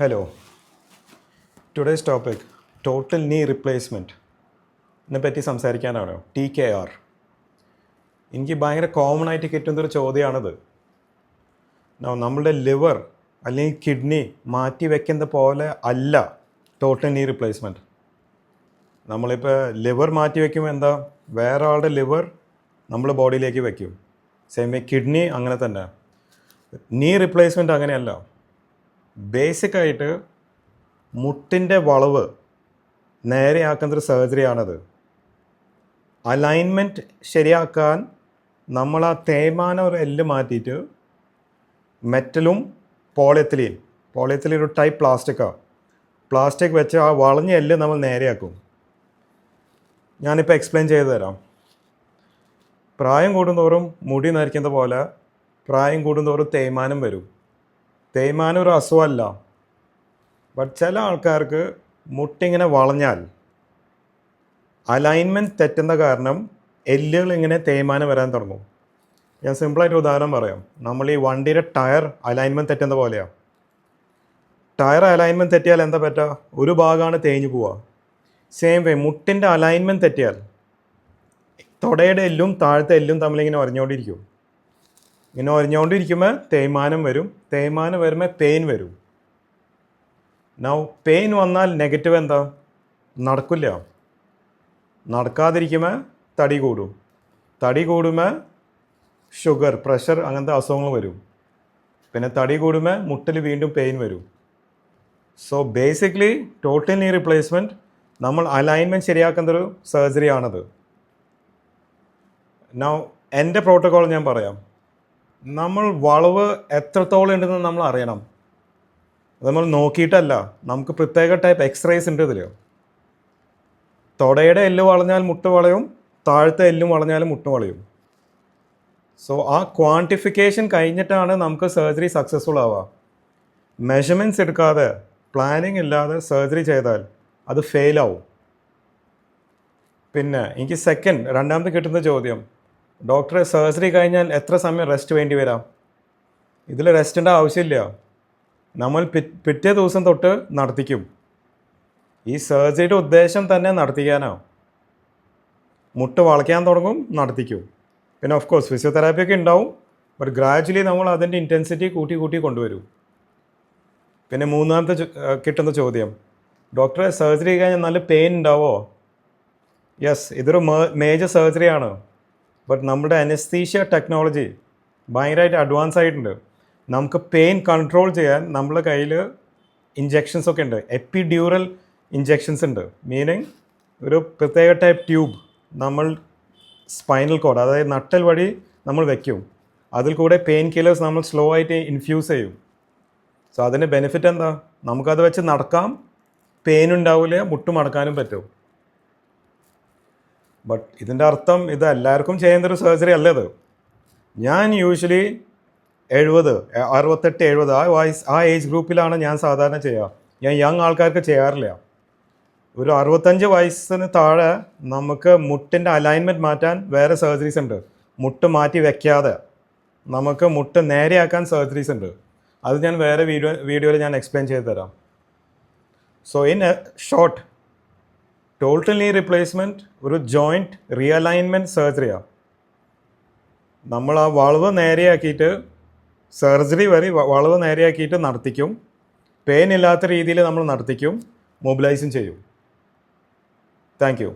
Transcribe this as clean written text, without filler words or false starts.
Hello. Today's topic total knee replacement. ഇതിനെ പറ്റി സംസാരിക്കാനാണോ? TKR. എനിക്ക് ഭയങ്കര കോമൺ ആയിട്ട് കിട്ടുന്നൊരു ചോദ്യമാണത്. നമ്മളുടെ ലിവർ അല്ലെങ്കിൽ കിഡ്നി മാറ്റി വെക്കുന്ന പോലെ അല്ല ടോട്ടൽ നീ റിപ്ലേസ്മെൻറ്റ്. നമ്മളിപ്പോൾ ലിവർ മാറ്റി വയ്ക്കുമ്പോൾ എന്താ, വേറെ ആളുടെ ലിവർ നമ്മൾ ബോഡിയിലേക്ക് വയ്ക്കും. സെയിം വേ കിഡ്നി അങ്ങനെ തന്നെ. നീ റിപ്ലേസ്മെൻറ്റ് അങ്ങനെയല്ല. ബേസിക്കായിട്ട് മുട്ടിൻ്റെ വളവ് നേരെയാക്കുന്നൊരു സർജറിയാണത്. അലൈൻമെൻറ്റ് ശരിയാക്കാൻ നമ്മൾ ആ തേയ്മാനം ഒരു എല്ല് മാറ്റിയിട്ട് മെറ്റലും പോളിയെത്തിലീൻ ഒരു ടൈപ്പ് പ്ലാസ്റ്റിക് വെച്ച് ആ വളഞ്ഞ എല്ല് നമ്മൾ നേരെയാക്കും. ഞാനിപ്പോൾ എക്സ്പ്ലെയിൻ ചെയ്തു തരാം. പ്രായം കൂടുന്തോറും മുടി നരയ്ക്കുന്ന പോലെ പ്രായം കൂടുന്തോറും തേയ്മാനം വരും. തേയ്മാനം ഒരു അസുഖമല്ല. ബട്ട് ചില ആൾക്കാർക്ക് മുട്ടിങ്ങനെ വളഞ്ഞാൽ അലൈൻമെൻറ്റ് തെറ്റുന്ന കാരണം എല്ലുകൾ ഇങ്ങനെ തേയ്മാനം വരാൻ തുടങ്ങും. ഞാൻ സിമ്പിളായിട്ട് ഉദാഹരണം പറയാം. നമ്മൾ ഈ വണ്ടിയുടെ ടയർ അലൈൻമെൻറ്റ് തെറ്റുന്ന പോലെയാണ്. ടയർ അലൈൻമെൻറ്റ് തെറ്റിയാൽ എന്താ പറ്റുക? ഒരു ഭാഗമാണ് തേഞ്ഞു പോവുക. സെയിം വേ മുട്ടിൻ്റെ അലൈൻമെൻറ്റ് തെറ്റിയാൽ തുടയുടെ എല്ലും താഴത്തെ എല്ലും തമ്മിലിങ്ങനെ ഉരഞ്ഞുകൊണ്ടിരിക്കും. ഇങ്ങനെ ഉരഞ്ഞുകൊണ്ടിരിക്കുമ്പോൾ തേയ്മാനം വരും. തേയ്മാനം വരുമ്പോൾ പെയിൻ വരും. നൗ പെയിൻ വന്നാൽ നെഗറ്റീവ് എന്താ? നടക്കില്ല. നടക്കാതിരിക്കുമ്പോൾ തടി കൂടും. തടി കൂടുമ്പോൾ ഷുഗർ, പ്രഷർ അങ്ങനത്തെ അസുഖങ്ങൾ വരും. പിന്നെ തടി കൂടുമ്പോൾ മുട്ടിൽ വീണ്ടും പെയിൻ വരും. സോ ബേസിക്കലി ടോട്ടൽ നീ റിപ്ലേസ്മെൻറ്റ് നമ്മൾ അലൈൻമെൻറ്റ് ശരിയാക്കുന്നൊരു സർജറിയാണത്. നൗ എൻ്റെ പ്രോട്ടോക്കോൾ ഞാൻ പറയാം. നമ്മൾ വളവ് എത്രത്തോളം ഉണ്ടെന്ന് നമ്മൾ അറിയണം. അത് നമ്മൾ നോക്കിയിട്ടല്ല, നമുക്ക് പ്രത്യേക ടൈപ്പ് എക്സ്റേസ് ഉണ്ട് ഇതിൽ. തുടയുടെ എല്ല് വളഞ്ഞാൽ മുട്ട് വളയും, താഴത്തെ എല്ലും വളഞ്ഞാലും മുട്ട് വളയും. സോ ആ ക്വാണ്ടിഫിക്കേഷൻ കഴിഞ്ഞിട്ടാണ് നമുക്ക് സർജറി സക്സസ്ഫുൾ ആവുക. മെഷർമെൻറ്റ്സ് എടുക്കാതെ പ്ലാനിങ് ഇല്ലാതെ സർജറി ചെയ്താൽ അത് ഫെയിലാവും. പിന്നെ എനിക്ക് രണ്ടാമത് കിട്ടുന്ന ചോദ്യം, ഡോക്ടറെ സർജറി കഴിഞ്ഞാൽ എത്ര സമയം റെസ്റ്റ് വേണ്ടി വരാം? ഇതിൽ റെസ്റ്റിൻ്റെ ആവശ്യമില്ല. നമ്മൾ പിറ്റേ ദിവസം തൊട്ട് നടത്തിക്കും. ഈ സർജറിയുടെ ഉദ്ദേശം തന്നെ നടത്തിക്കാനാണ്. മുട്ട് വളയ്ക്കാൻ തുടങ്ങും, നടത്തിക്കും. പിന്നെ ഓഫ് കോഴ്സ് ഫിസിയോതെറാപ്പിയൊക്കെ ഉണ്ടാവും. ബട്ട് ഗ്രാജുവലി നമ്മൾ അതിൻ്റെ ഇൻറ്റൻസിറ്റി കൂട്ടി കൊണ്ടുവരും. പിന്നെ മൂന്നാമത്തെ കിട്ടുന്ന ചോദ്യം, ഡോക്ടറെ സർജറി കഴിഞ്ഞാൽ നല്ല പെയിൻ ഉണ്ടാവോ? യെസ്, ഇതൊരു മേജർ സർജറിയാണ്. ബട്ട് നമ്മുടെ അനസ്തീഷ്യ ടെക്നോളജി ഭയങ്കരമായിട്ട് അഡ്വാൻസ് ആയിട്ടുണ്ട്. നമുക്ക് പെയിൻ കൺട്രോൾ ചെയ്യാൻ നമ്മുടെ കയ്യിൽ ഇഞ്ചെക്ഷൻസ് ഒക്കെ ഉണ്ട്. എപ്പിഡ്യൂറൽ ഇഞ്ചെക്ഷൻസ് ഉണ്ട്. മീനിങ് ഒരു പ്രത്യേക ടൈപ്പ് ട്യൂബ് നമ്മൾ സ്പൈനൽ കോഡ്, അതായത് നട്ടൽ വഴി നമ്മൾ വയ്ക്കും. അതിൽ കൂടെ പെയിൻ കില്ലേഴ്സ് നമ്മൾ സ്ലോ ആയിട്ട് ഇൻഫ്യൂസ് ചെയ്യും. സോ അതിൻ്റെ ബെനിഫിറ്റ് എന്താ? നമുക്കത് വെച്ച് നടക്കാം, പെയിൻ ഉണ്ടാവില്ല, മുട്ട് മടക്കാനും പറ്റും. ബട്ട് ഇതിൻ്റെ അർത്ഥം ഇത് എല്ലാവർക്കും ചെയ്യുന്നൊരു സർജറി അല്ലത്. ഞാൻ യൂഷ്വലി 70, 68, 70 ആ ഏജ് ഗ്രൂപ്പിലാണ് ഞാൻ സാധാരണ ചെയ്യുക. ഞാൻ യങ് ആൾക്കാർക്ക് ചെയ്യാറില്ല. ഒരു 65 വയസ്സിന് താഴെ നമുക്ക് മുട്ടിൻ്റെ അലൈൻമെൻറ്റ് മാറ്റാൻ വേറെ സർജറീസ് ഉണ്ട്. മുട്ട് മാറ്റി വയ്ക്കാതെ നമുക്ക് മുട്ട് നേരെയാക്കാൻ സർജറീസ് ഉണ്ട്. അത് ഞാൻ വേറെ വീഡിയോയിൽ ഞാൻ എക്സ്പ്ലെയിൻ ചെയ്ത് തരാം. So in A short, total നീ റിപ്ലേസ്മെൻറ്റ് ഒരു ജോയിൻറ്റ് റിയലൈൻമെൻറ്റ് സർജറിയാണ്. നമ്മൾ ആ വളവ് നേരെയാക്കിയിട്ട് സർജറി വരെ വളവ് നേരെയാക്കിയിട്ട് നടത്തിക്കും. പെയിൻ ഇല്ലാത്ത രീതിയിൽ നമ്മൾ നടത്തിക്കും, മൊബിലൈസും ചെയ്യും. Thank you.